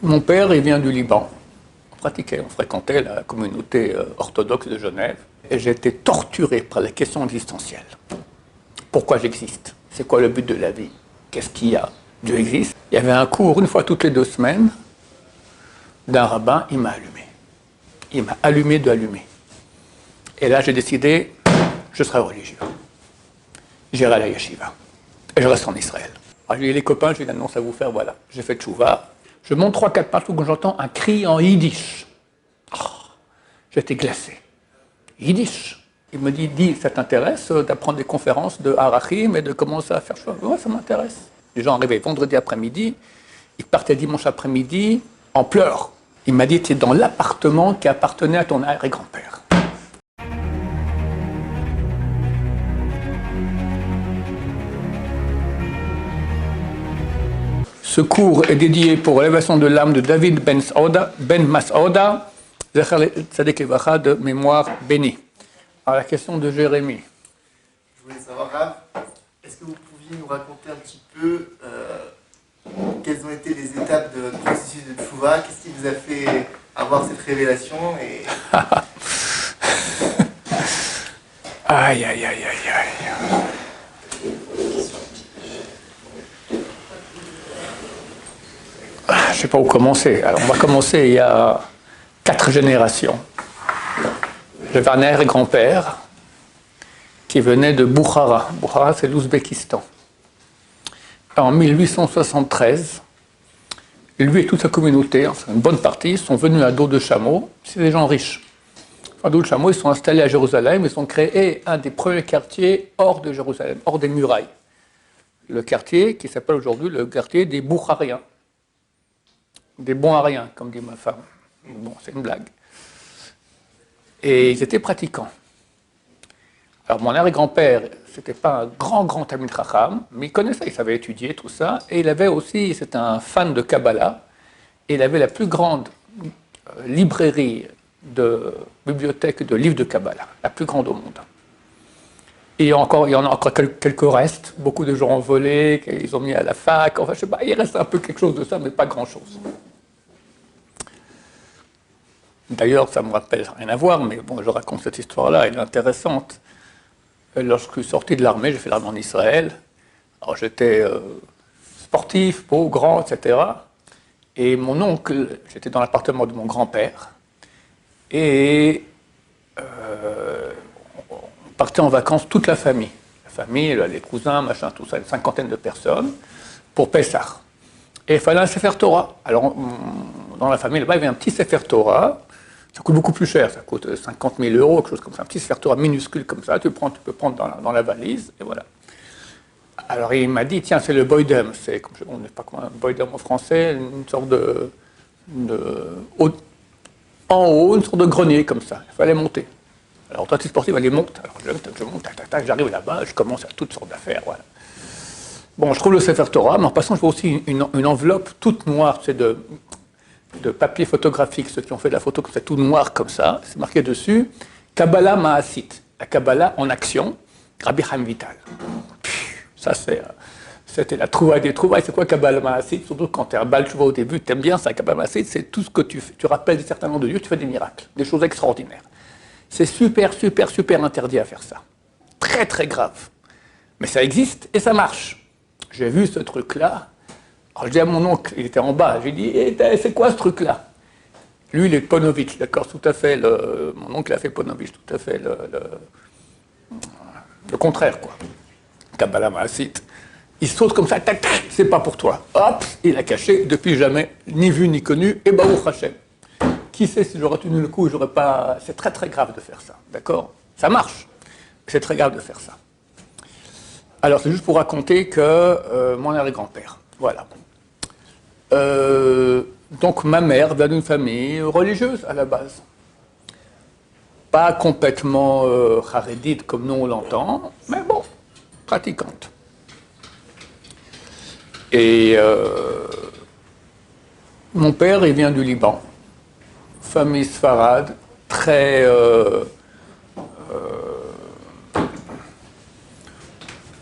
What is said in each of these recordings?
Mon père, il vient du Liban. On fréquentait la communauté orthodoxe de Genève. Et j'ai été torturé par les questions existentielles. Pourquoi j'existe? C'est quoi le but de la vie? Qu'est-ce qu'il y a? Dieu existe. Il y avait un cours, une fois toutes les 2 semaines, d'un rabbin, il m'a allumé. Il m'a allumé de allumer. Et là, j'ai décidé, je serai religieux. J'irai à la yeshiva. Et je reste en Israël. Alors, j'ai dit, les copains, j'ai une annonce à vous faire, voilà. J'ai fait tchouva. Je monte 3-4 partout quand j'entends un cri en yiddish. Oh, j'étais glacé. Yiddish. Il me dit, ça t'intéresse d'apprendre des conférences de Harachim et de commencer à faire chose? Ouais, ça m'intéresse. Les gens arrivaient vendredi après-midi, ils partaient dimanche après-midi en pleurs. Il m'a dit, tu es dans l'appartement qui appartenait à ton arrière-grand-père. Ce cours est dédié pour l'élévation de l'âme de David Ben Mas'ouda, Zecher Tzaddik Livracha, de mémoire bénie. Alors la question de Jérémie. Je voulais savoir, Rav, est-ce que vous pouviez nous raconter un petit peu quelles ont été les étapes de votre processus de tchouva? Qu'est-ce qui vous a fait avoir cette révélation et... Aïe, aïe, aïe, aïe, aïe. Je ne sais pas où commencer. Alors, on va commencer il y a 4 générations. J'avais un arrière-grand-père qui venait de Boukhara. Boukhara, c'est l'Ouzbékistan. En 1873, lui et toute sa communauté, enfin une bonne partie, sont venus à dos de chameau. C'est des gens riches. À dos de chameau, ils sont installés à Jérusalem. Ils ont créé un des premiers quartiers hors de Jérusalem, hors des murailles. Le quartier qui s'appelle aujourd'hui le quartier des Boukhariens. Des bons à rien, comme dit ma femme. Bon, c'est une blague. Et ils étaient pratiquants. Alors mon arrière-grand-père, c'était pas un grand Talmid Chacham, mais il connaissait, il savait étudier tout ça, et il avait aussi, c'était un fan de Kabbalah, et il avait la plus grande librairie de bibliothèque de livres de Kabbalah, la plus grande au monde. Et il y en a encore quelques restes, beaucoup de gens ont volé, qu'ils ont mis à la fac, enfin je sais pas, il reste un peu quelque chose de ça, mais pas grand-chose. D'ailleurs, ça me rappelle rien à voir, mais bon, je raconte cette histoire-là, elle est intéressante. Lorsque je suis sorti de l'armée, j'ai fait l'armée en Israël. Alors j'étais sportif, beau, grand, etc. Et mon oncle, j'étais dans l'appartement de mon grand-père, et on partait en vacances toute la famille. La famille, les cousins, machin, tout ça, une 50aine de personnes, pour Pessah. Et il fallait un Sefer Torah. Alors, dans la famille, là-bas, il y avait un petit Sefer Torah. Ça coûte beaucoup plus cher, ça coûte 50 000 €, quelque chose comme ça. Un petit Sefer Torah minuscule comme ça, tu peux prendre dans la valise, et voilà. Alors, il m'a dit, tiens, c'est le Boydem. On n'est pas comment un Boydem en français, une sorte en haut, une sorte de grenier comme ça. Il fallait monter. Alors, toi, tu es sportif, allez, monte. Alors, je monte, tac, j'arrive là-bas, je commence à toutes sortes d'affaires, voilà. Bon, je trouve le Sefer Torah, mais en passant, je vois aussi une enveloppe toute noire, c'est de papier photographique, ceux qui ont fait de la photo, c'est tout noir comme ça, c'est marqué dessus, Kabbalah Ma'asit, la Kabbalah en action, Rabbi Chaim Vital. Ça, c'était la trouvaille des trouvailles. C'est quoi Kabbalah Ma'asit? Surtout quand tu es un bal, tu vois au début, tu aimes bien ça, Kabbalah Ma'asit, c'est tout ce que tu fais. Tu rappelles certains noms de Dieu, tu fais des miracles, des choses extraordinaires. C'est super interdit à faire ça. Très, très grave. Mais ça existe et ça marche. J'ai vu ce truc-là. Alors je dis à mon oncle, il était en bas, j'ai dit, c'est quoi ce truc-là? Lui, il est Ponovitch, d'accord, tout à fait, mon oncle a fait Ponovitch, tout à fait le contraire, quoi. Kabbalah Ma'asit. Il saute comme ça, tac, tac, c'est pas pour toi. Hop, il a caché, depuis jamais, ni vu ni connu, et Baruch Hashem. Qui sait si j'aurais tenu le coup, j'aurais pas... C'est très très grave de faire ça, d'accord? Ça marche, mais c'est très grave de faire ça. Alors c'est juste pour raconter que mon arrière-grand-père, voilà. Donc ma mère vient d'une famille religieuse à la base. Pas complètement charédite comme nous on l'entend, mais bon, pratiquante. Et mon père, il vient du Liban, famille sfarade, très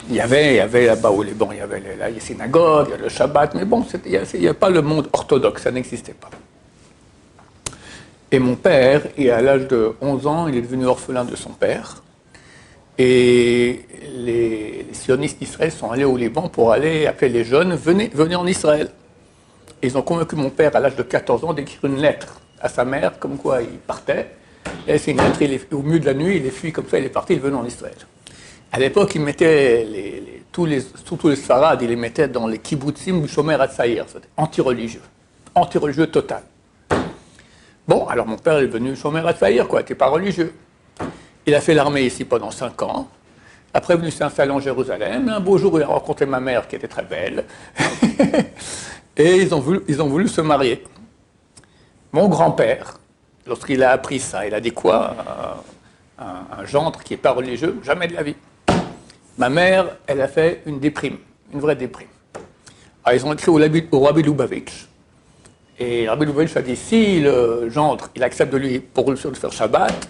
il y avait là-bas au Liban, il y avait les synagogues, il y avait le Shabbat, mais bon, il n'y avait pas le monde orthodoxe, ça n'existait pas. Et mon père, et à l'âge de 11 ans, il est devenu orphelin de son père. Et les sionistes d'Israël sont allés au Liban pour aller appeler les jeunes, venez en Israël. Et ils ont convaincu mon père, à l'âge de 14 ans, d'écrire une lettre à sa mère, comme quoi il partait. Et c'est une lettre, au milieu de la nuit, il est fui comme ça, il est parti, il venait en Israël. À l'époque, ils mettaient tous les Sfarades, ils les mettaient dans les kibbutzim du Shomer HaTzaïr, c'était anti-religieux total. Bon, alors mon père est devenu Shomer HaTzaïr, quoi, il n'était pas religieux. Il a fait l'armée ici pendant 5 ans. Après, il est venu s'installer en Jérusalem. Un beau jour, il a rencontré ma mère, qui était très belle. Et ils ont voulu se marier. Mon grand-père, lorsqu'il a appris ça, il a dit quoi? Un gendre qui n'est pas religieux, jamais de la vie. Ma mère, elle a fait une déprime, une vraie déprime. Alors, ils ont écrit au Rabbi Lubavitch. Et Rabbi Lubavitch a dit, si le gendre, il accepte pour lui faire Shabbat,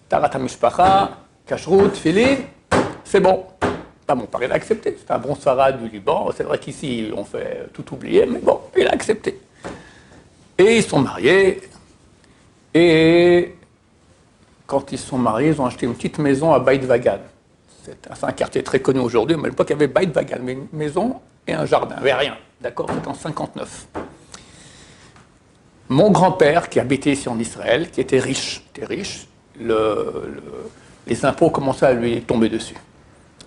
Tarat HaMishpacha, Kashrut, Tfilin, c'est bon. Pas mon père, il a accepté. C'est un bon Sfarad du Liban. C'est vrai qu'ici, on fait tout oublier, mais bon, il a accepté. Et ils sont mariés. Et quand ils sont mariés, ils ont acheté une petite maison à Beit Vagan. C'est un quartier très connu aujourd'hui, mais à l'époque, il y avait Beit Vagan, mais une maison et un jardin. Il n'y avait rien. D'accord? C'était en 59. Mon grand-père, qui habitait ici en Israël, qui était riche, les impôts commençaient à lui tomber dessus.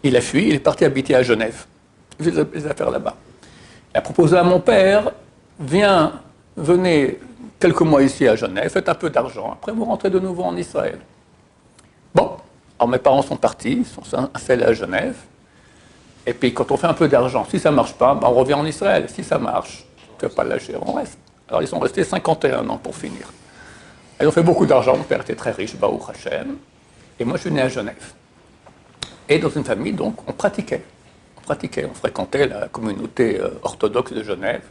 Il a fui, il est parti habiter à Genève. Il faisait les affaires là-bas. Il a proposé à mon père, venez quelques mois ici à Genève, faites un peu d'argent, après vous rentrez de nouveau en Israël. Bon, alors mes parents sont partis, ils sont installés à Genève, et puis quand on fait un peu d'argent, si ça ne marche pas, ben on revient en Israël, si ça marche, tu ne vas pas le lâcher, on reste. Alors ils sont restés 51 ans pour finir. Ils ont fait beaucoup d'argent, mon père était très riche, Baruch Hashem, et moi je suis né à Genève. Et dans une famille, donc, on pratiquait, on fréquentait la communauté orthodoxe de Genève.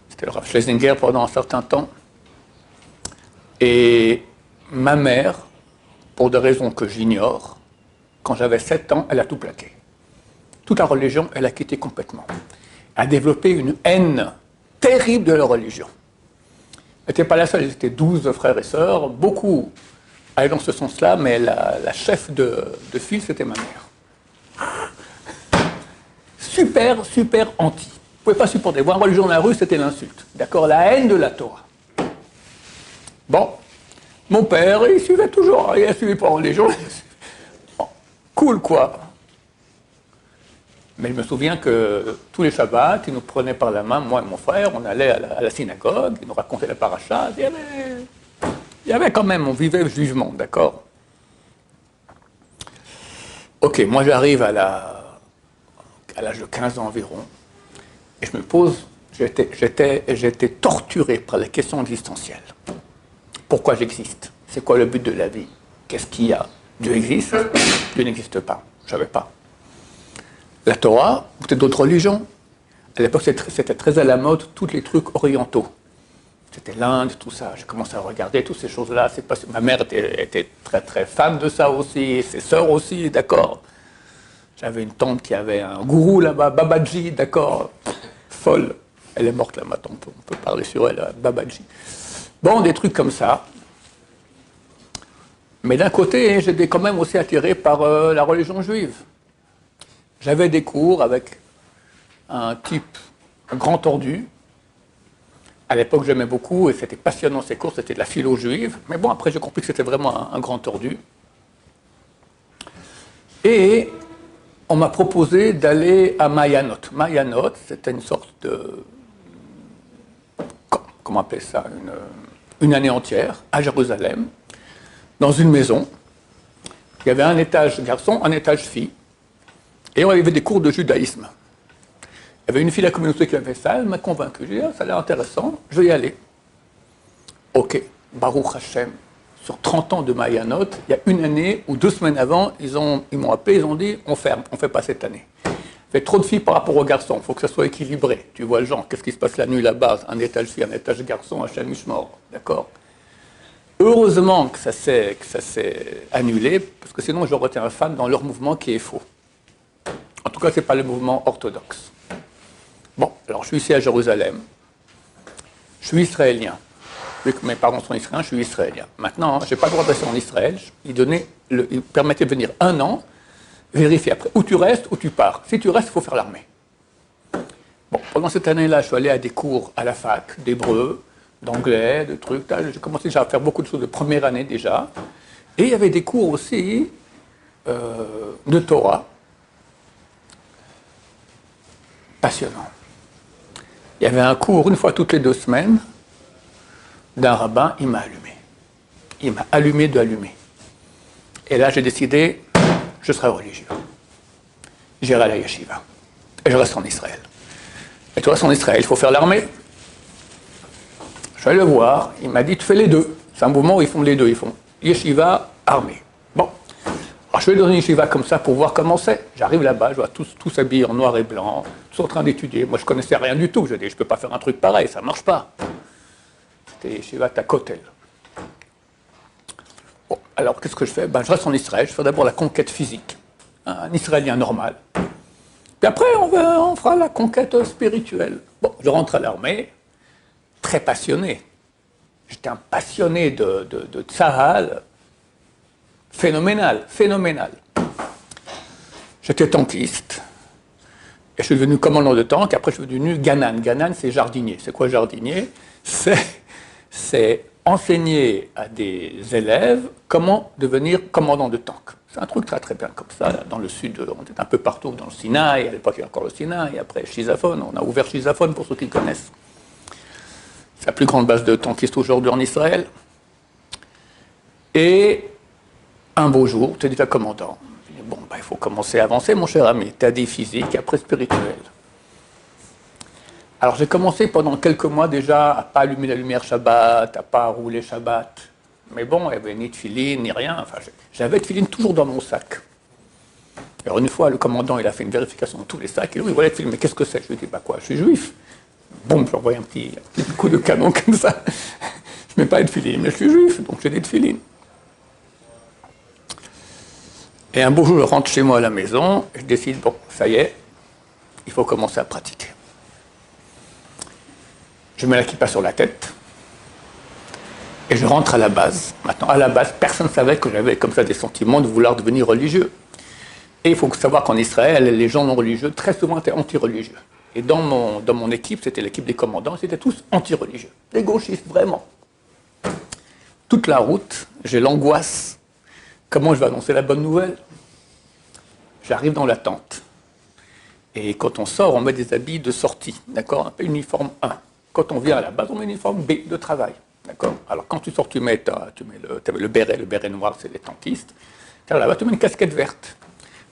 C'était le Rav Schlesinger pendant un certain temps. Et ma mère, pour des raisons que j'ignore, quand j'avais 7 ans, elle a tout plaqué. Toute la religion, elle a quitté complètement. Elle a développé une haine terrible de la religion. Elle n'était pas la seule, ils étaient 12 frères et sœurs, beaucoup allaient dans ce sens-là, mais la chef de file, c'était ma mère. Super anti. Vous ne pouvez pas supporter. Voir une religion dans la rue, c'était l'insulte. D'accord? La haine de la Torah. Bon, mon père, il suivait toujours, il ne suivait pas la religion. Bon, cool, quoi. Mais je me souviens que tous les Shabbats, il nous prenait par la main, moi et mon frère, on allait à la synagogue, il nous racontait la paracha, il y avait quand même, on vivait juivement, d'accord? Ok, moi j'arrive à l'âge de 15 ans environ, et je me pose, j'étais torturé par les questions existentielles. Pourquoi j'existe? C'est quoi le but de la vie? Qu'est-ce qu'il y a? Dieu existe? Dieu n'existe pas. Je ne savais pas. La Torah, ou peut-être d'autres religions. À l'époque, c'était très à la mode, tous les trucs orientaux. C'était l'Inde, tout ça. J'ai commencé à regarder toutes ces choses-là. Ma mère était très, très fan de ça aussi, ses sœurs aussi, d'accord. J'avais une tante qui avait un gourou là-bas, Babaji, d'accord. Folle. Elle est morte là maintenant, on peut parler sur elle, Babaji. Bon, des trucs comme ça. Mais d'un côté, j'étais quand même aussi attiré par la religion juive. J'avais des cours avec un type, un grand tordu. À l'époque, j'aimais beaucoup et c'était passionnant ces cours, c'était de la philo juive. Mais bon, après, j'ai compris que c'était vraiment un grand tordu. Et on m'a proposé d'aller à Mayanot. Mayanot, c'était une sorte de... Comment on appelle ça? Une année entière, à Jérusalem, dans une maison. Il y avait un étage garçon, un étage fille. Et on avait des cours de judaïsme. Il y avait une fille de la communauté qui avait fait ça, elle m'a convaincu. J'ai dit, ça a l'air intéressant, je vais y aller. Ok, Baruch Hashem, sur 30 ans de Mayanot, il y a une année ou 2 semaines avant, ils m'ont appelé, ils ont dit, on ferme, on ne fait pas cette année. Il y a trop de filles par rapport aux garçons, il faut que ça soit équilibré. Tu vois le genre, qu'est-ce qui se passe la nuit là-bas? Un étage fille, un étage garçon, Hashem Mishmor, d'accord? Heureusement que ça s'est annulé, parce que sinon j'aurais été un fan dans leur mouvement qui est faux. En tout cas, ce n'est pas le mouvement orthodoxe. Bon, alors je suis ici à Jérusalem. Je suis israélien. Vu que mes parents sont israéliens, je suis israélien. Maintenant, je n'ai pas le droit de rester en Israël. Il permettait de venir 1 an, vérifier après où tu restes, où tu pars. Si tu restes, il faut faire l'armée. Bon, pendant cette année-là, je suis allé à des cours à la fac, d'hébreu, d'anglais, de trucs. J'ai commencé déjà à faire beaucoup de choses de première année déjà. Et il y avait des cours aussi de Torah. Passionnant. Il y avait un cours, une fois toutes les 2 semaines, d'un rabbin, il m'a allumé. Il m'a allumé de allumer. Et là, j'ai décidé, je serai religieux. J'irai à la yeshiva. Et je reste en Israël. Et tu restes en Israël, il faut faire l'armée. Je suis allé le voir, il m'a dit, tu fais les deux. C'est un mouvement où ils font les deux, ils font yeshiva, armée. Bon. Alors je vais dans une yeshiva comme ça pour voir comment c'est. J'arrive là-bas, je vois tous habillés en noir et blanc, tous en train d'étudier. Moi, je ne connaissais rien du tout. Je dis, je ne peux pas faire un truc pareil, ça ne marche pas. C'était yeshiva Takotel. Bon, alors qu'est-ce que je fais? Je reste en Israël, je fais d'abord la conquête physique. Un Israélien normal. Puis après, on fera la conquête spirituelle. Bon, je rentre à l'armée, très passionné. J'étais un passionné de Tsahal, phénoménal. J'étais tankiste, et je suis devenu commandant de tank, après je suis devenu Ganan. Ganan, c'est jardinier. C'est quoi jardinier? C'est enseigner à des élèves comment devenir commandant de tank. C'est un truc très très bien comme ça, là, dans le sud, on était un peu partout dans le Sinaï, à l'époque il y a encore le Sinaï, après Chisaphone, on a ouvert Chisaphone pour ceux qui connaissent. C'est la plus grande base de tankistes aujourd'hui en Israël. Et un beau jour, tu es déjà commandant. Je dis, bon, il faut commencer à avancer mon cher ami, tu as dit physique, après spirituel. Alors j'ai commencé pendant quelques mois déjà à ne pas allumer la lumière Shabbat, à ne pas rouler Shabbat. Mais bon, il n'y avait ni de filine, ni rien. Enfin, j'avais de filine toujours dans mon sac. Alors une fois, le commandant, il a fait une vérification de tous les sacs. Il dit, oui, voilà de filine, mais qu'est-ce que c'est? Je lui ai dit, quoi, je suis juif. Bon, je lui envoie un petit coup de canon comme ça. Je ne mets pas de filine, mais je suis juif, donc j'ai des filines. Et un beau jour, je rentre chez moi à la maison, et je décide, bon, ça y est, il faut commencer à pratiquer. Je mets la kippa sur la tête, et je rentre à la base. Maintenant, à la base, personne ne savait que j'avais comme ça des sentiments de vouloir devenir religieux. Et il faut savoir qu'en Israël, les gens non religieux, très souvent, étaient anti-religieux. Et dans mon équipe, c'était l'équipe des commandants, ils étaient tous anti-religieux. Les gauchistes, vraiment. Toute la route, j'ai l'angoisse. Comment je vais annoncer la bonne nouvelle? J'arrive dans la tente. Et quand on sort, on met des habits de sortie, d'accord? Un peu uniforme 1. Quand on vient à la base, on met uniforme B, de travail, d'accord? Alors quand tu sors, tu mets le béret noir, c'est les tankistes. Car là-bas, tu mets une casquette verte.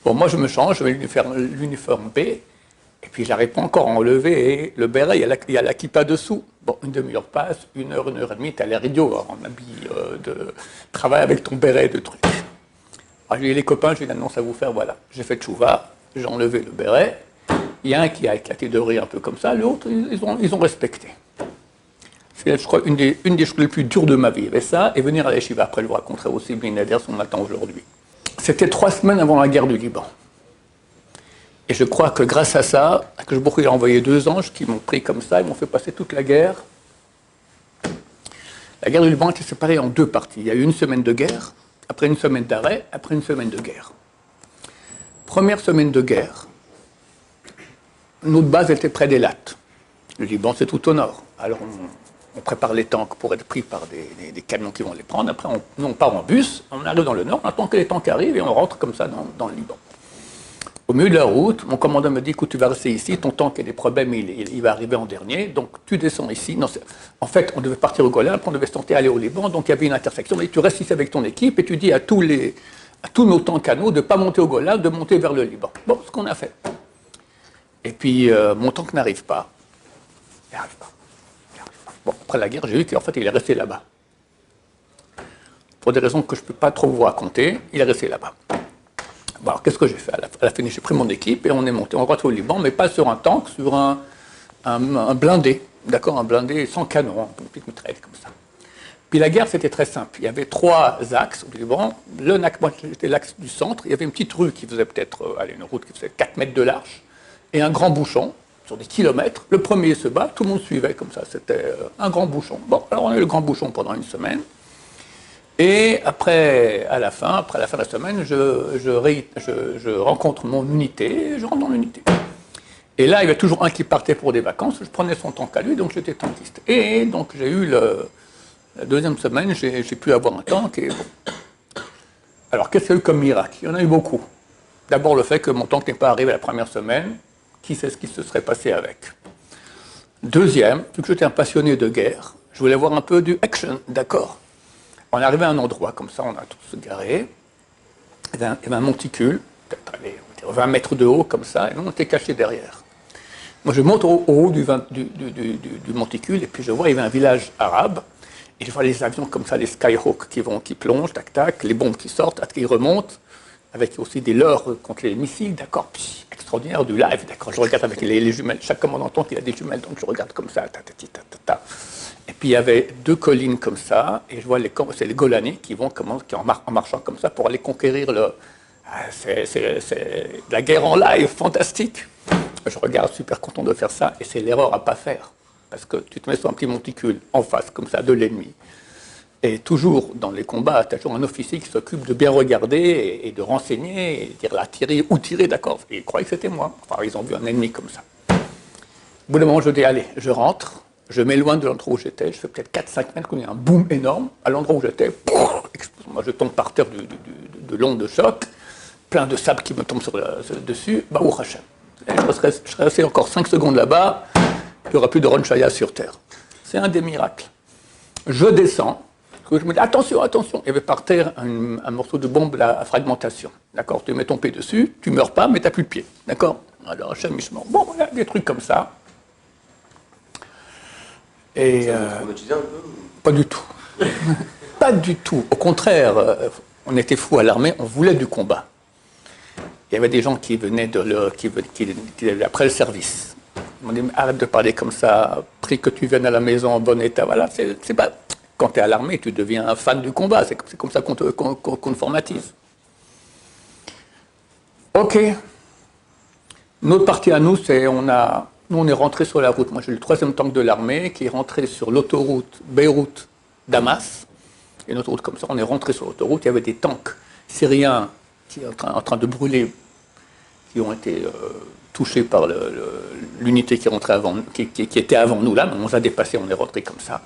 Bon, moi, je me change, je mets l'uniforme B, et puis j'arrive pas encore à enlever, et le béret, il y a la kippa dessous. Bon, une demi-heure passe, 1 heure, 1 heure et demie, tu as l'air idiot en habit de travail avec ton béret de trucs. Alors, j'ai les copains, j'ai une annonce à vous faire, voilà. J'ai fait tchouva, j'ai enlevé le béret. Il y a un qui a éclaté de rire un peu comme ça, l'autre, ils ont respecté. C'est, je crois, une des choses les plus dures de ma vie. Et ça, et venir à la yeshiva, après je vous raconterai aussi Bli Neder, son matin aujourd'hui. C'était 3 semaines avant la guerre du Liban. Et je crois que grâce à ça, que je a envoyé 2 anges qui m'ont pris comme ça, ils m'ont fait passer toute la guerre. La guerre du Liban était séparée en 2 parties. Il y a eu 1 semaine de guerre, après 1 semaine d'arrêt, après 1 semaine de guerre. Première semaine de guerre, notre base était près d'Elat. Le Liban, c'est tout au nord. Alors on prépare les tanks pour être pris par des camions qui vont les prendre. Après, on part en bus, on arrive dans le nord, on attend que les tanks arrivent et on rentre comme ça dans le Liban. Au milieu de la route, mon commandant me dit, écoute, tu vas rester ici, ton tank a des problèmes, il va arriver en dernier, donc tu descends ici. Non, en fait, on devait partir au Golan, après on devait se tenter aller au Liban, donc il y avait une intersection. Il dit, tu restes ici avec ton équipe et tu dis à tous nos tanks à nous de ne pas monter au Golan, de monter vers le Liban. Bon, ce qu'on a fait. Et puis, mon tank n'arrive pas. Il n'arrive pas. Bon, après la guerre, j'ai vu qu'en fait, il est resté là-bas. Pour des raisons que je ne peux pas trop vous raconter, il est resté là-bas. Bon, alors, qu'est-ce que j'ai fait? À la fin, j'ai pris mon équipe et on est monté. On rentre au Liban, mais pas sur un tank, sur un blindé. D'accord? Un blindé sans canon, une petite mitraillette comme ça. Puis la guerre, c'était très simple. Il y avait 3 axes au Liban. Moi, c'était l'axe du centre. Il y avait une petite rue qui faisait peut-être, une route qui faisait 4 mètres de large, et un grand bouchon sur des kilomètres. Le premier se bat, tout le monde suivait comme ça. C'était un grand bouchon. Bon, alors on a eu le grand bouchon pendant une semaine. Et après la fin de la semaine, je rencontre mon unité, et je rentre dans l'unité. Et là, il y avait toujours un qui partait pour des vacances. Je prenais son temps qu'à lui, donc j'étais tankiste. Et donc j'ai eu la deuxième semaine, j'ai pu avoir un tank. Et bon. Alors, qu'est-ce qu'il y a eu comme miracle? Il y en a eu beaucoup. D'abord, le fait que mon tank n'est pas arrivé la première semaine. Qui sait ce qui se serait passé avec? Deuxième, vu que j'étais un passionné de guerre, je voulais voir un peu du action, d'accord? On est arrivé à un endroit, comme ça, on a tous garé. Il y avait un monticule, peut-être 20 mètres de haut, comme ça, et nous, on était cachés derrière. Moi, je monte au haut du monticule, et puis je vois, il y avait un village arabe, et je vois les avions comme ça, les Skyhawk qui plongent, tac, tac, les bombes qui sortent, qui remontent, avec aussi des leurres contre les missiles, d'accord, extraordinaire, du live, d'accord, je regarde avec les jumelles, chaque commandant il a des jumelles, donc je regarde comme ça, Et puis il y avait 2 collines comme ça, et je vois c'est les Golani qui vont en marchant comme ça pour aller conquérir c'est la guerre en live, fantastique. Je regarde, super content de faire ça, et c'est l'erreur à ne pas faire, parce que tu te mets sur un petit monticule en face comme ça de l'ennemi. Et toujours dans les combats, tu as toujours un officier qui s'occupe de bien regarder et de renseigner, et dire là, tirer ou tirer, d'accord. Et ils croyaient que c'était moi. Enfin, ils ont vu un ennemi comme ça. Au bout d'un moment, je dis, allez, je rentre, je m'éloigne de l'endroit où j'étais, je fais peut-être 4-5 mètres, il y a un boom énorme. À l'endroit où j'étais, moi je tombe par terre de l'onde de choc, plein de sable qui me tombe dessus, bah, ou Hachem. Je serais resté encore 5 secondes là-bas, il n'y aura plus de Ron Shaya sur terre. C'est un des miracles. Je descends. Je me dis, attention, attention, il y avait par terre un morceau de bombe à fragmentation. D'accord, tu mets ton pied dessus, tu ne meurs pas, mais tu n'as plus de pied. D'accord. Alors, chemichement. Bon, voilà, des trucs comme ça. Et. Ça vous traumatisait un peu? Pas du tout. Pas du tout. Au contraire, on était fous à l'armée, on voulait du combat. Il y avait des gens qui venaient après le service. Ils m'ont dit, arrête de parler comme ça, prie que tu viennes à la maison en bon état. Voilà, c'est pas. Quand tu es à l'armée, tu deviens un fan du combat. C'est comme ça qu'on te formatise. OK. Notre partie à nous, nous, on est rentré sur la route. Moi, j'ai le 3e tank de l'armée qui est rentré sur l'autoroute Beyrouth-Damas. Et une autoroute comme ça, on est rentré sur l'autoroute. Il y avait des tanks syriens qui sont en train de brûler, qui ont été touchés par l'unité qui était avant nous là. Mais on les a dépassés, on est rentré comme ça.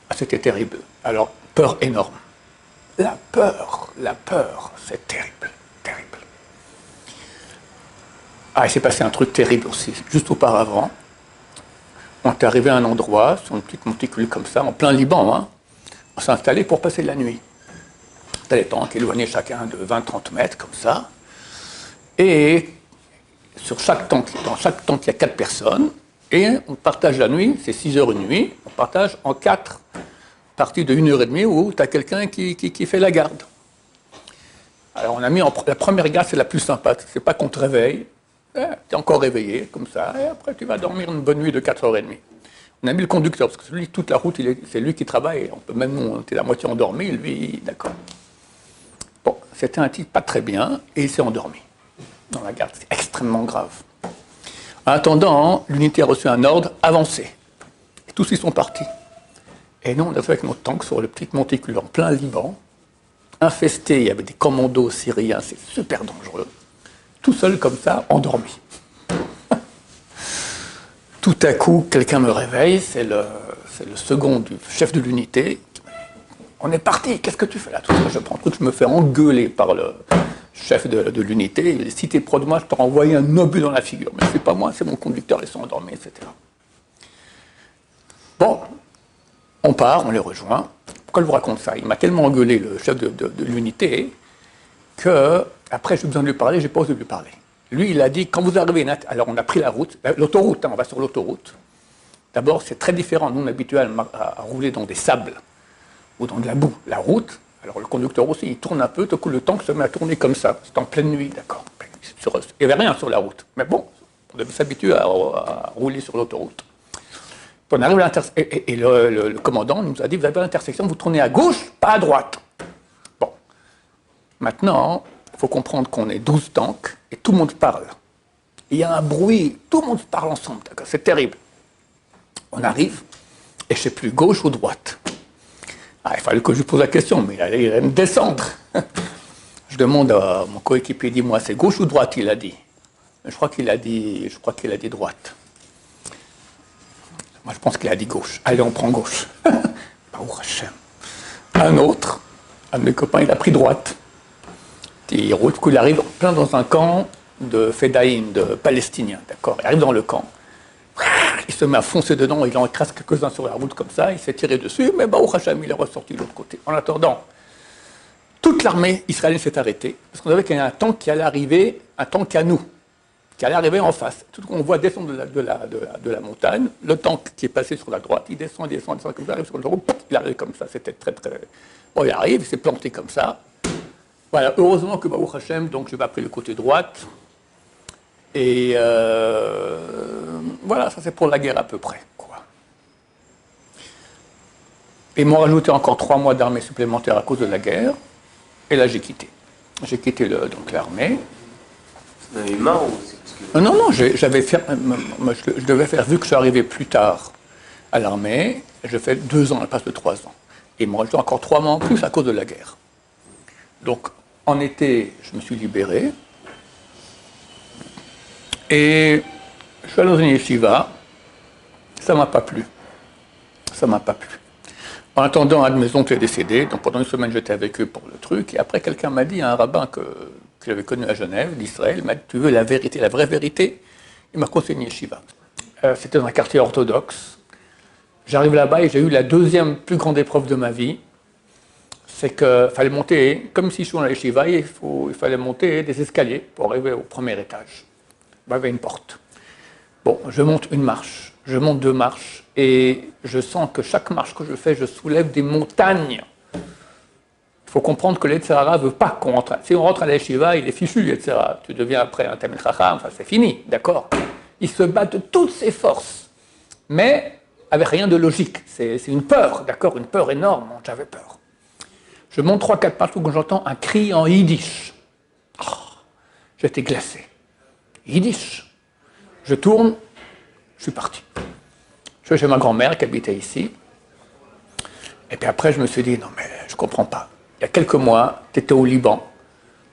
Ah, c'était terrible. Alors, peur énorme. La peur, c'est terrible, terrible. Ah, il s'est passé un truc terrible aussi. Juste auparavant, on est arrivé à un endroit, sur une petite monticule comme ça, en plein Liban. Hein. On s'est installé pour passer la nuit. T'as les tanks éloignés chacun de 20-30 mètres, comme ça. Et dans chaque tank, il y a 4 personnes. Et on partage la nuit, c'est 6 heures une nuit, on partage en 4 parties de 1h30 où tu as quelqu'un qui fait la garde. Alors on a mis la première garde, c'est la plus sympa, c'est pas qu'on te réveille, tu es encore réveillé, comme ça, et après tu vas dormir une bonne nuit de 4h30. On a mis le conducteur, parce que celui, toute la route, c'est lui qui travaille, on peut même monter la moitié endormi, lui, d'accord. Bon, c'était un type pas très bien, et il s'est endormi dans la garde, c'est extrêmement grave. En attendant, l'unité a reçu un ordre, avancé. Et tous ils sont partis. Et nous, on a fait avec notre tank sur le petit monticule en plein Liban, infesté, il y avait des commandos syriens, c'est super dangereux. Tout seul comme ça, endormi. Tout à coup, quelqu'un me réveille, c'est le second du chef de l'unité. On est parti, qu'est-ce que tu fais là? Tout ça, je prends le truc, je me fais engueuler par le chef de l'unité. Il dit, si t'es proche de moi, je t'aurais envoyé un obus dans la figure. Mais c'est pas moi, c'est mon conducteur, ils sont endormis, etc. Bon, on part, on les rejoint. Pourquoi je vous raconte ça? Il m'a tellement engueulé, le chef de l'unité, que après j'ai besoin de lui parler, j'ai pas osé lui parler. Lui, il a dit, quand vous arrivez, alors on a pris la route, l'autoroute, hein, on va sur l'autoroute. D'abord, c'est très différent. Nous, on est habitués à rouler dans des sables ou dans de la boue. La route, alors le conducteur aussi, il tourne un peu, tout coup le tank se met à tourner comme ça. C'est en pleine nuit, d'accord. Il n'y avait rien sur la route. Mais bon, on devait s'habituer à rouler sur l'autoroute. On arrive à l'intersection, et le commandant nous a dit, vous arrivez à l'intersection, vous tournez à gauche, pas à droite. Bon. Maintenant, il faut comprendre qu'on est 12 tanks, et tout le monde parle. Il y a un bruit, tout le monde parle ensemble, d'accord, c'est terrible. On arrive, et je ne sais plus, gauche ou droite. Ah, il fallait que je lui pose la question, mais il allait me descendre. Je demande à mon coéquipier, dis-moi, c'est gauche ou droite, il a dit. Je crois qu'il a dit droite. Moi, je pense qu'il a dit gauche. Allez, on prend gauche. Un autre, un de mes copains, il a pris droite. Il roule, du coup, il arrive plein dans un camp de Fedaïm, de Palestiniens, d'accord. Il arrive dans le camp. Il se met à foncer dedans, il en écrase quelques-uns sur la route comme ça, il s'est tiré dessus, mais Baruch Hashem, il est ressorti de l'autre côté. En attendant, toute l'armée israélienne s'est arrêtée, parce qu'on savait qu'il y avait un tank qui allait arriver, un tank à nous, qui allait arriver en face. Tout ce qu'on voit descendre de la montagne, le tank qui est passé sur la droite, il descend, comme ça, arrive sur le route, il arrive comme ça, c'était très. Bon, il arrive, il s'est planté comme ça. Voilà, heureusement que Baruch Hashem, donc je vais appeler le côté droite. Et voilà, ça c'est pour la guerre à peu près, quoi. Et ils m'ont rajouté encore 3 mois d'armée supplémentaire à cause de la guerre. Et là, j'ai quitté. J'ai quitté donc l'armée. Vous avez eu marre ou c'est parce que... Non, j'avais fait, je devais faire, vu que je suis arrivé plus tard à l'armée, je fais 2 ans à la place de 3 ans. Et ils m'ont rajouté encore 3 mois en plus à cause de la guerre. Donc, en été, je me suis libéré. Et je suis allé dans une yeshiva, ça ne m'a pas plu. Ça ne m'a pas plu. En attendant, un de mes oncles est décédé, donc pendant une semaine j'étais avec eux pour le truc, et après quelqu'un m'a dit, un rabbin qu'il avait connu à Genève, d'Israël, m'a dit, tu veux la vérité, la vraie vérité? Il m'a conseillé une yeshiva. C'était dans un quartier orthodoxe. J'arrive là-bas et j'ai eu la 2e plus grande épreuve de ma vie. C'est qu'il fallait monter, comme si je suis dans la yeshiva, il fallait monter des escaliers pour arriver au premier étage. Il y avait une porte. Bon, je monte une marche, je monte 2 marches, et je sens que chaque marche que je fais, je soulève des montagnes. Il faut comprendre que l'Etzerara ne veut pas qu'on rentre. Si on rentre à l'Yeshiva, il est fichu, l'Etzerara. Tu deviens après un Tamil Chacham, enfin c'est fini, d'accord. Il se bat de toutes ses forces, mais avec rien de logique. C'est une peur, d'accord, une peur énorme, j'avais peur. Je monte 3-4 marches où j'entends un cri en yiddish. Oh, j'étais glacé. Yiddish. Je tourne, je suis parti. Je suis chez ma grand-mère qui habitait ici. Et puis après, je me suis dit, non mais je ne comprends pas. Il y a quelques mois, tu étais au Liban,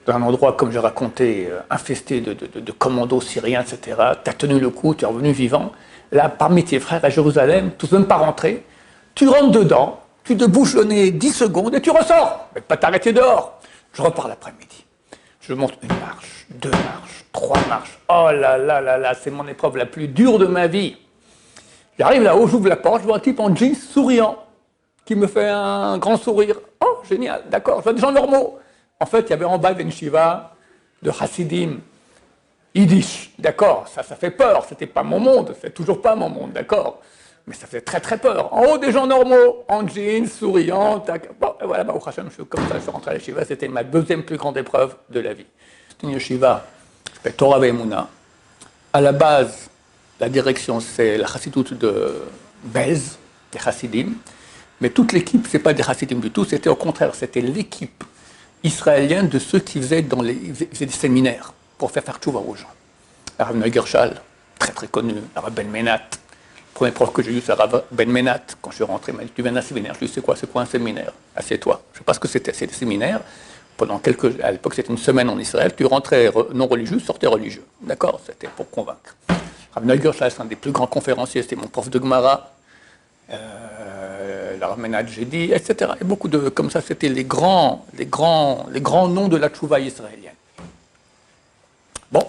dans un endroit, comme j'ai raconté, infesté de commandos syriens, etc. Tu as tenu le coup, tu es revenu vivant. Là, parmi tes frères à Jérusalem, tu n'oses même pas rentrer. Tu rentres dedans, tu te bouches le nez 10 secondes et tu ressors. Mais pas t'arrêter dehors. Je repars l'après-midi. Je monte 1 marche, 2 marches, 3 marches. Oh là là là là, c'est mon épreuve la plus dure de ma vie. J'arrive là-haut, j'ouvre la porte, je vois un type en jeans souriant qui me fait un grand sourire. Oh, génial, d'accord, je vois des gens normaux. En fait, il y avait en bas une shiva de Hasidim, Yiddish, d'accord, ça fait peur, c'était pas mon monde, c'est toujours pas mon monde, d'accord. Mais ça fait très très peur. En haut, des gens normaux, en jeans, souriants, tac. Bon, et voilà, au Hachem, je suis comme ça, je suis rentré à la shiva, c'était ma 2e plus grande épreuve de la vie. C'est une shiva qui s'appelle Torah Ve'emunah. À la base, la direction, c'est la chassidoute de Bez, des chassidim. Mais toute l'équipe, ce n'est pas des chassidim du tout, c'était au contraire, c'était l'équipe israélienne de ceux qui faisaient des séminaires pour faire tchouva aux gens. Rav Neugershal, très très connu, Rav Ben Menat. Le premier prof que j'ai eu, c'est Rav Ben Menat. Quand je suis rentré, il m'a dit, tu viens d'un séminaire. Je lui ai dit, c'est quoi un séminaire? Assieds-toi. Je ne sais pas ce que c'était des séminaires. À l'époque, c'était une semaine en Israël. Tu rentrais non religieux, sortais religieux. D'accord? C'était pour convaincre. Rav Neugershal, c'est un des plus grands conférenciers, c'était mon prof de Gemara. Rav Menat, j'ai dit, etc. Et beaucoup de, comme ça, c'était les grands noms de la tchouva israélienne. Bon,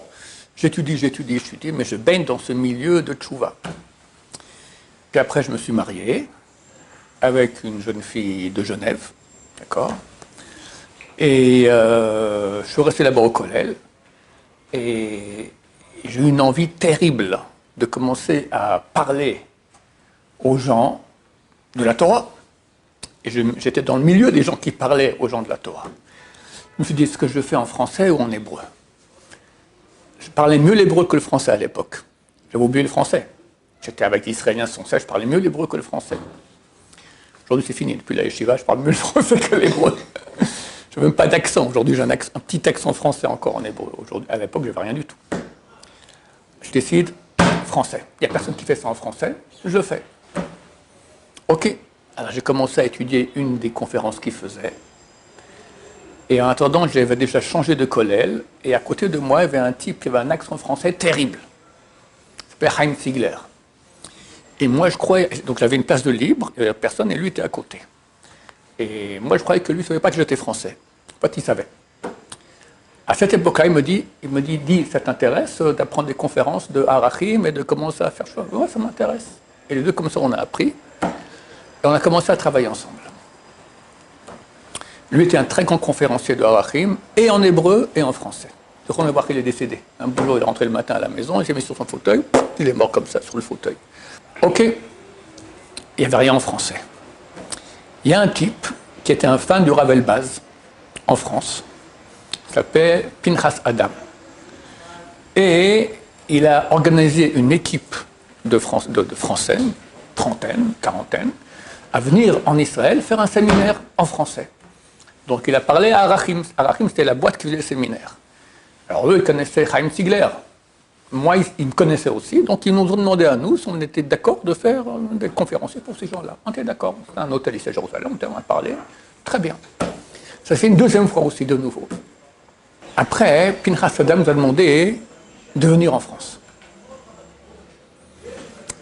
j'étudie, mais je baigne dans ce milieu de tchouva. Puis après, je me suis marié avec une jeune fille de Genève, d'accord. Et je suis resté là-bas au Kollel. Et j'ai eu une envie terrible de commencer à parler aux gens de la Torah. Et j'étais dans le milieu des gens qui parlaient aux gens de la Torah. Je me suis dit, est-ce que je le fais en français ou en hébreu? Je parlais mieux l'hébreu que le français à l'époque. J'avais oublié le français. J'étais avec des Israéliens sans cesse, je parlais mieux l'hébreu que le français. Aujourd'hui, c'est fini. Depuis la yeshiva, je parle mieux le français que l'hébreu. Je n'ai même pas d'accent. Aujourd'hui, j'ai un petit accent français encore en hébreu. Aujourd'hui, à l'époque, je n'avais rien du tout. Je décide, français. Il n'y a personne qui fait ça en français. Je le fais. OK. Alors, j'ai commencé à étudier une des conférences qu'il faisait. Et en attendant, j'avais déjà changé de kollel. Et à côté de moi, il y avait un type qui avait un accent français terrible. Il s'appelait Chaim Ziegler. Et moi, je croyais... Donc, j'avais une place de libre, il n'y avait personne, et lui était à côté. Et moi, je croyais que lui ne savait pas que j'étais français. En fait, il savait. À cette époque-là, il me dit, dis, ça t'intéresse d'apprendre des conférences de Arachim et de commencer à faire chose? Ouais, ça m'intéresse. Et les deux, comme ça, on a appris. Et on a commencé à travailler ensemble. Lui était un très grand conférencier de Arachim, et en hébreu et en français. Donc, on va voir qu'il est décédé. Un boulot, il est rentré le matin à la maison, il s'est mis sur son fauteuil, il est mort comme ça, sur le fauteuil. OK. Il n'y avait rien en français. Il y a un type qui était un fan du Rav Elbaz en France. Il s'appelle Pinchas Adam. Et il a organisé une équipe de Français, trentaine, quarantaine, à venir en Israël faire un séminaire en français. Donc il a parlé à Arachim. Arachim, c'était la boîte qui faisait le séminaire. Alors eux, ils connaissaient Chaim Ziegler. Moi, ils me connaissaient aussi, donc ils nous ont demandé à nous si on était d'accord de faire des conférenciers pour ces gens-là. On était d'accord. C'était un hôtel ici à Jérusalem, on a parlé. Très bien. Ça fait une deuxième fois aussi, de nouveau. Après, Pinchas Adam nous a demandé de venir en France.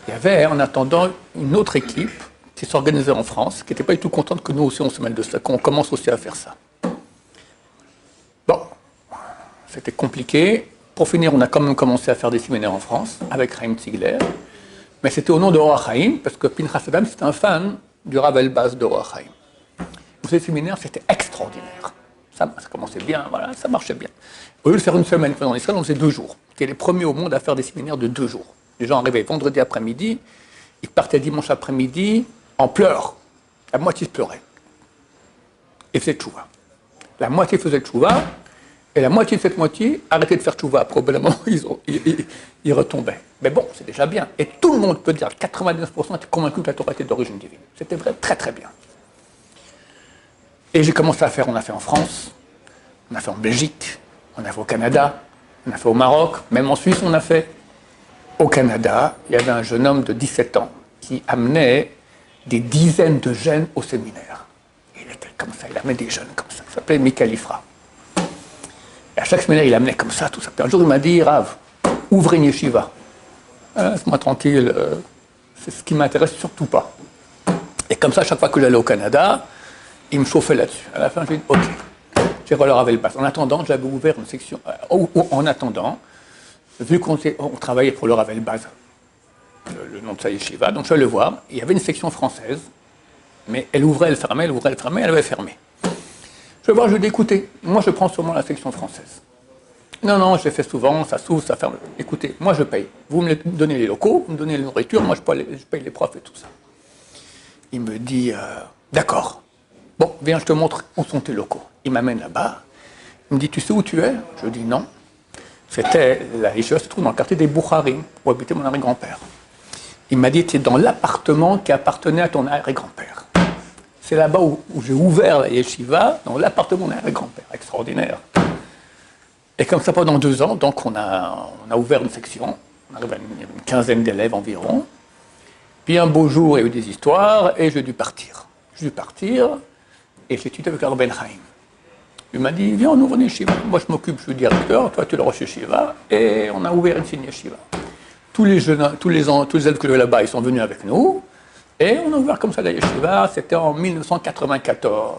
Il y avait, en attendant, une autre équipe qui s'organisait en France, qui n'était pas du tout contente que nous aussi on se mêle de ça, qu'on commence aussi à faire ça. Bon, c'était compliqué. Pour finir, on a quand même commencé à faire des séminaires en France avec Chaim Ziegler, mais c'était au nom de Or HaChaim, parce que Pinchas Adam, c'était un fan du Rav Elbaz de Or HaChaim. Ces séminaires, c'était extraordinaire. Ça commençait bien, voilà, ça marchait bien. Au lieu de faire une semaine en Israël, on faisait 2 jours. C'était les premiers au monde à faire des séminaires de 2 jours. Les gens arrivaient vendredi après-midi, ils partaient dimanche après-midi en pleurs. La moitié pleurait. Et faisaient tchouva. La moitié faisait tchouva, et la moitié de cette moitié arrêtait de faire tchouva. Après, au bout d'un moment, ils retombaient. Mais bon, c'est déjà bien. Et tout le monde peut dire, 99% était convaincu que la Torah était d'origine divine. C'était vrai, très très bien. Et j'ai commencé à faire, on a fait en France, on a fait en Belgique, on a fait au Canada, on a fait au Maroc, même en Suisse on a fait. Au Canada, il y avait un jeune homme de 17 ans qui amenait des dizaines de jeunes au séminaire. Il était comme ça, il amenait des jeunes comme ça, il s'appelait Michael Ifra. Et à chaque séminaire, il amenait comme ça, tout ça. Puis un jour, il m'a dit, Rav, ouvrez une yeshiva. Laisse-moi tranquille, c'est ce qui m'intéresse surtout pas. Et comme ça, à chaque fois que j'allais au Canada, il me chauffait là-dessus. À la fin, j'ai dit, OK, j'ai relèvé avec le pass. En attendant, j'avais ouvert une section. En attendant, vu qu'on travaillait pour le Rav Elbaz, le nom de sa yeshiva, donc je suis allé le voir, il y avait une section française, mais elle ouvrait, elle fermait, elle avait fermé. Je vais voir, je lui ai dit, écoutez, moi je prends sûrement la section française. Non, non, je l'ai fait souvent, ça s'ouvre, ça ferme. Écoutez, moi je paye. Vous me donnez les locaux, vous me donnez la nourriture, moi je paye les profs et tout ça. Il me dit, d'accord. Bon, viens, je te montre où sont tes locaux. Il m'amène là-bas. Il me dit, tu sais où tu es? Je dis non. C'était, la yeshiva se trouve dans le quartier des Boukharim, où habitait mon arrière-grand-père. Il m'a dit, tu es dans l'appartement qui appartenait à ton arrière-grand-père. C'est là-bas où j'ai ouvert la yeshiva, dans l'appartement de mon arrière-grand-père. Extraordinaire. Et comme ça, pendant 2 ans, donc on a ouvert une section. On arrive à une quinzaine d'élèves environ. Puis un beau jour, il y a eu des histoires, et j'ai dû partir. Et j'ai étudié avec le Ben Chaim. Il m'a dit, viens, on ouvre une yeshiva. Moi, je m'occupe, je suis directeur, toi, tu es le rosh yeshiva, et on a ouvert une yeshiva. Tous les élèves que j'avais là-bas, ils sont venus avec nous, et on a ouvert comme ça la yeshiva, c'était en 1994,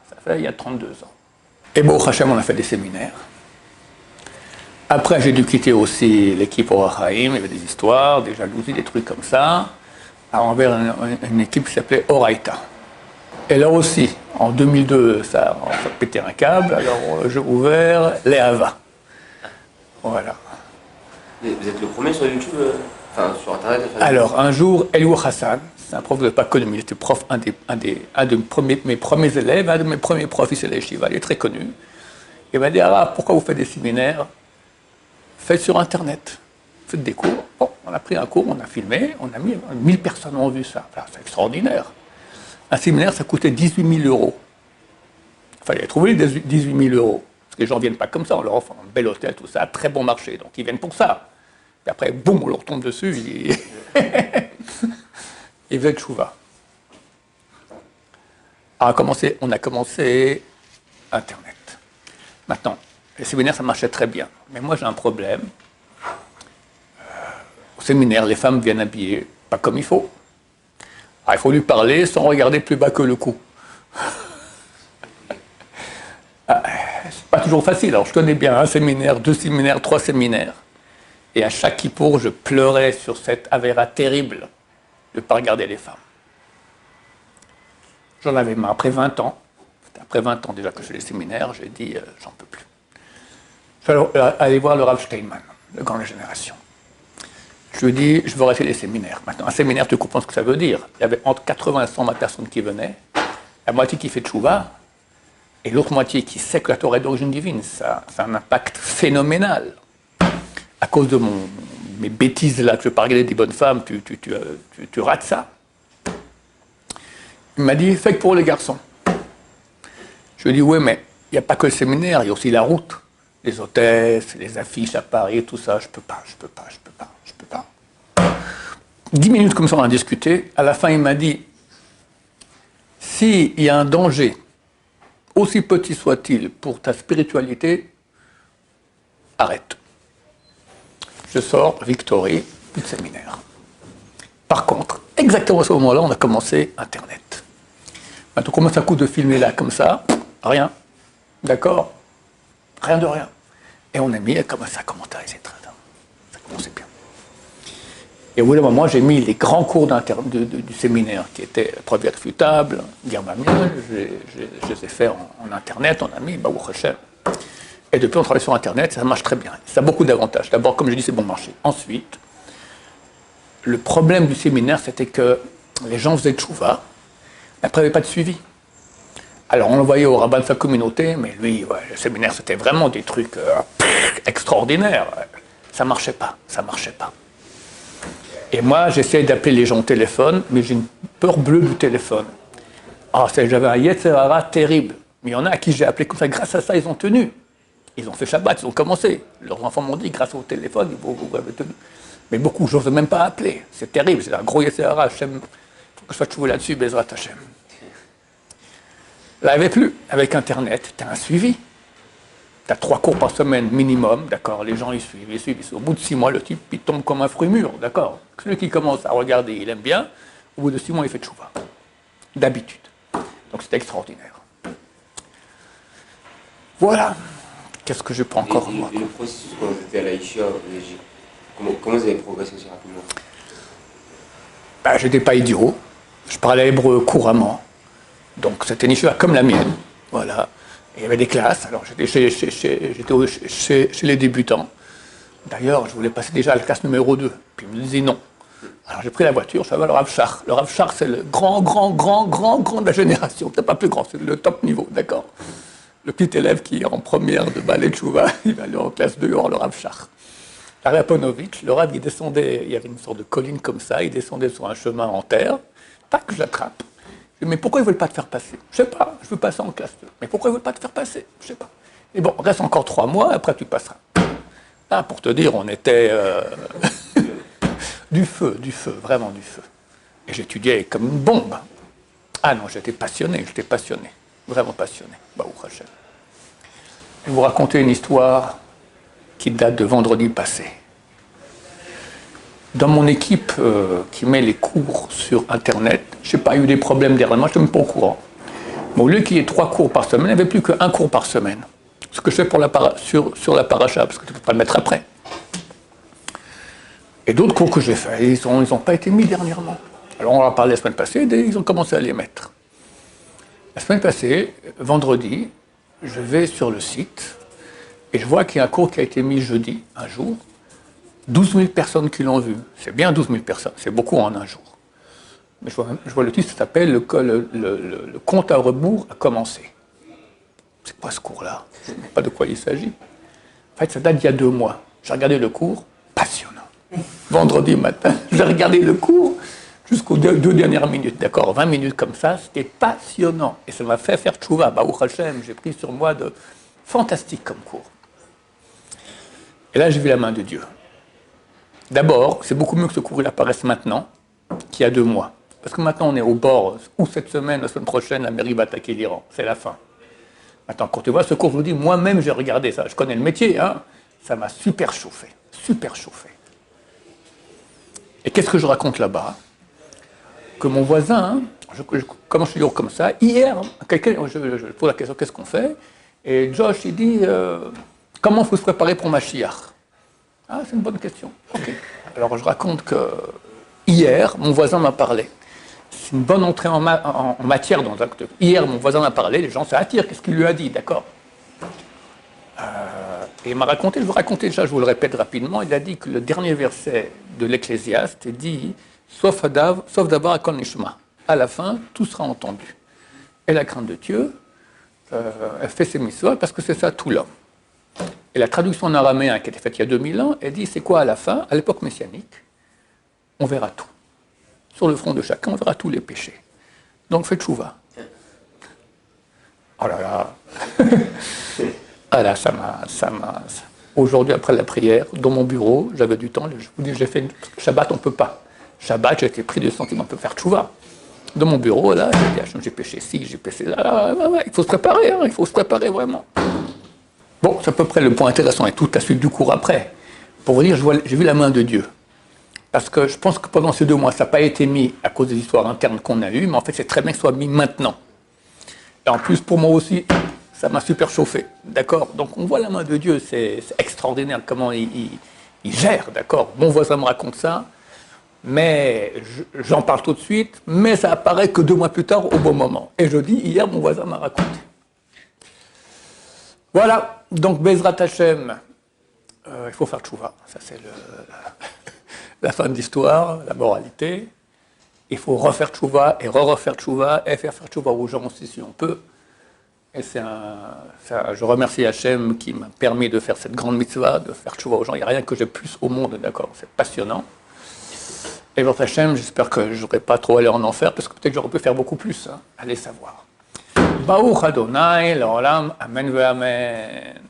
ça fait il y a 32 ans. Et bon, au Hachem, on a fait des séminaires. Après, j'ai dû quitter aussi l'équipe au Haïm, il y avait des histoires, des jalousies, des trucs comme ça, à envers une équipe qui s'appelait Oraita. Et là aussi, en 2002, ça a pété un câble, alors j'ai ouvert les Hava. Voilà. Vous êtes le premier sur YouTube, enfin sur Internet? Alors, un jour, Eliou Hassan, c'est un prof que vous n'avez pas connu, mais il était prof, un de mes premiers élèves, un de mes premiers profs, c'est l'Yeshiva, il est très connu. Il m'a dit, pourquoi vous faites des séminaires? Faites sur Internet. faites des cours. Bon, on a pris un cours, on a filmé, on a mis 1000 personnes ont vu ça. Enfin, c'est extraordinaire. Un séminaire, ça coûtait 18 000 €. Il fallait trouver les 18 000 €. Parce que les gens ne viennent pas comme ça, on leur offre un bel hôtel, tout ça, très bon marché. Donc ils viennent pour ça. Et après, boum, on leur tombe dessus. Ils veulent Tchouva. On a commencé Internet. Maintenant, les séminaires, ça marchait très bien. Mais moi, j'ai un problème. Au séminaire, les femmes viennent habillées pas comme il faut. Alors, il faut lui parler sans regarder plus bas que le cou. C'est pas toujours facile. Alors, je connais bien un séminaire, 2 séminaires, 3 séminaires. Et à chaque kippour, je pleurais sur cette avéra terrible de ne pas regarder les femmes. J'en avais marre. Après 20 ans, après 20 ans déjà que je fais les séminaires, j'ai dit, j'en peux plus. Je suis allé voir le Rav Steinman, le grand de la génération. Je lui ai dit, je veux arrêter les séminaires. Maintenant, un séminaire, tu comprends ce que ça veut dire. Il y avait entre 80 et 100 personnes qui venaient, la moitié qui fait tchouva, et l'autre moitié qui sait que la Torah est d'origine divine. Ça a un impact phénoménal. À cause de mes bêtises là, que je veux pas regarder des bonnes femmes, tu rates ça. Il m'a dit, fais que pour les garçons. Je lui ai dit, oui, mais il n'y a pas que le séminaire, il y a aussi la route. Les hôtesses, les affiches à Paris, tout ça, je peux pas. 10 minutes comme ça, on a discuté. À la fin, il m'a dit, s'il y a un danger, aussi petit soit-il, pour ta spiritualité, arrête. Je sors, Victory, plus de séminaire. Par contre, exactement à ce moment-là, on a commencé Internet. Maintenant, combien ça coûte de filmer là, comme ça? Rien. D'accord? Rien de rien. Et on a mis, comme ça commençait à être. Ça commençait bien. Et au bout d'un moment, j'ai mis les grands cours du séminaire, qui étaient preuve irréfutable, Guermamiel, je les ai faits en Internet, on a mis, Baruch Hashem. Et depuis, on travaille sur Internet, ça marche très bien. Ça a beaucoup d'avantages. D'abord, comme je dis, c'est bon marché. Ensuite, le problème du séminaire, c'était que les gens faisaient tchouva, mais après, il n'y avait pas de suivi. Alors, on l'envoyait au rabbin de sa communauté, mais lui, ouais, le séminaire, c'était vraiment des trucs extraordinaires. Ça ne marchait pas. Et moi, j'essayais d'appeler les gens au téléphone, mais j'ai une peur bleue du téléphone. J'avais un Yetzer Hara terrible. Mais il y en a à qui j'ai appelé comme ça. Grâce à ça, ils ont tenu. Ils ont fait Shabbat, ils ont commencé. Leurs enfants m'ont dit, grâce au téléphone, vous avez tenu. Mais beaucoup, je n'ose même pas appeler. C'est terrible, c'est un gros Yetzer Hara. Hashem, il faut que je fasse chouver là-dessus, Bezrat Hashem. Là, il n'y avait plus. Avec Internet, tu as un suivi. Tu as 3 cours par semaine minimum, d'accord. Les gens, ils suivent. Au bout de 6 mois, le type, il tombe comme un fruit mûr, d'accord. Celui qui commence à regarder, il aime bien. Au bout de 6 mois, il fait tchouva. D'habitude. Donc, c'était extraordinaire. Voilà. Qu'est-ce que je peux encore voir? Et le processus, quand vous étiez à la Yeshiva, comment vous avez progressé aussi rapidement? Je n'étais pas idiot. Je parlais hébreu couramment. Donc, c'était une yeshiva comme la mienne. Voilà. Et il y avait des classes. Alors, j'étais chez les débutants. D'ailleurs, je voulais passer déjà à la classe numéro 2. Puis il me disait non. Alors, j'ai pris la voiture, je suis allé voir le Rav Shach. Le Rav Shach, c'est le grand de la génération. Peut-être pas plus grand, c'est le top niveau, d'accord. Le petit élève qui est en première de Ballet Tchouva, il va aller en classe 2, le Rav Shach. La Raponovitch, le Rav, il descendait, il y avait une sorte de colline comme ça, il descendait sur un chemin en terre. Tac, je l'attrape. Je dis, mais pourquoi ils ne veulent pas te faire passer? Je sais pas, je veux passer en classe 2. Mais pourquoi ils ne veulent pas te faire passer? Je sais pas. Et bon, reste encore 3 mois, après tu passeras. Ah, pour te dire, on était du feu, vraiment du feu. Et j'étudiais comme une bombe. Ah non, j'étais passionné, vraiment passionné. Baruch Hashem. Je vais vous raconter une histoire qui date de vendredi passé. Dans mon équipe qui met les cours sur Internet, je n'ai pas eu des problèmes dernièrement, je ne suis même pas au courant. Mais au lieu qu'il y ait 3 cours par semaine, il n'y avait plus qu'un cours par semaine. Ce que je fais pour sur la paracha, parce que tu ne peux pas le mettre après. Et d'autres cours que j'ai faits, ils n'ont pas été mis dernièrement. Alors on en a parlé la semaine passée, et ils ont commencé à les mettre. La semaine passée, vendredi, je vais sur le site, et je vois qu'il y a un cours qui a été mis jeudi, un jour, 12 000 personnes qui l'ont vu. C'est bien 12 000 personnes, c'est beaucoup en un jour. Mais je vois le titre, ça s'appelle le compte à rebours a commencé. C'est quoi ce cours-là? Je ne sais pas de quoi il s'agit. En fait, ça date d'il y a 2 mois. J'ai regardé le cours, passionnant. vendredi matin. J'ai regardé le cours jusqu'aux deux dernières minutes, d'accord, 20 minutes comme ça, c'était passionnant. Et ça m'a fait faire tchouva. Baruch Hashem, j'ai pris sur moi de fantastique comme cours. Et là, j'ai vu la main de Dieu. D'abord, c'est beaucoup mieux que ce cours il apparaisse maintenant qu'il y a 2 mois. Parce que maintenant, on est au bord, ou cette semaine, la semaine prochaine, la mairie va attaquer l'Iran. C'est la fin. Maintenant, quand tu vois ce cours, je vous dis, moi-même, j'ai regardé ça. Je connais le métier, hein. Ça m'a super chauffé. Super chauffé. Et qu'est-ce que je raconte là-bas? Que mon voisin, je commence toujours comme ça. Hier, quelqu'un, je pose la question, qu'est-ce qu'on fait? Et Josh, il dit, comment il faut se préparer pour Mashiach? Ah, c'est une bonne question. Ok. Alors, je raconte que hier, mon voisin m'a parlé. C'est une bonne entrée en matière dans un acte. Hier, mon voisin m'a parlé, les gens s'attirent, qu'est-ce qu'il lui a dit, d'accord? Et il m'a raconté, je vous raconter déjà, je vous le répète rapidement, il a dit que le dernier verset de l'Ecclésiaste dit « Sauf d'abord à Kol Nishma ». À la fin, tout sera entendu. Et la crainte de Dieu, elle fait ses mitzvot parce que c'est ça tout l'homme. Et la traduction en araméen qui a été faite il y a 2000 ans, elle dit c'est quoi à la fin? À l'époque messianique, on verra tout. Sur le front de chacun, on verra tous les péchés. Donc faites tchouva. Oh là là. Ah là, ça m'a. Aujourd'hui, après la prière, dans mon bureau, j'avais du temps. Je vous dis, j'ai fait. Shabbat, on ne peut pas. Shabbat, j'ai été pris de sentiment, on peut faire tchouva. Dans mon bureau, là, j'ai péché ici, j'ai péché là. Il faut se préparer, hein, il faut se préparer vraiment. Bon, c'est à peu près le point intéressant et toute la suite du cours après. Pour vous dire, j'ai vu la main de Dieu. Parce que je pense que pendant ces 2 mois, ça n'a pas été mis à cause des histoires internes qu'on a eues, mais en fait, c'est très bien que ce soit mis maintenant. Et en plus, pour moi aussi, ça m'a super chauffé, d'accord? Donc on voit la main de Dieu, c'est extraordinaire comment il gère, d'accord? Mon voisin me raconte ça, mais j'en parle tout de suite, mais ça apparaît que 2 mois plus tard, au bon moment. Et je dis, hier, mon voisin m'a raconté. Voilà, donc Bezrat Hashem, il faut faire tchouva, ça c'est la fin de l'histoire, la moralité. Il faut refaire tchouva et refaire tchouva et faire tchouva aux gens aussi si on peut. Et je remercie Hachem qui m'a permis de faire cette grande mitzvah, de faire tchouva aux gens. Il n'y a rien que j'ai plus au monde, d'accord, c'est passionnant. Et votre Hachem, j'espère que je n'aurai pas trop allé en enfer, parce que peut-être que j'aurais pu faire beaucoup plus, hein. Allez savoir. Baruch Adonai, l'olam, amen ve amen.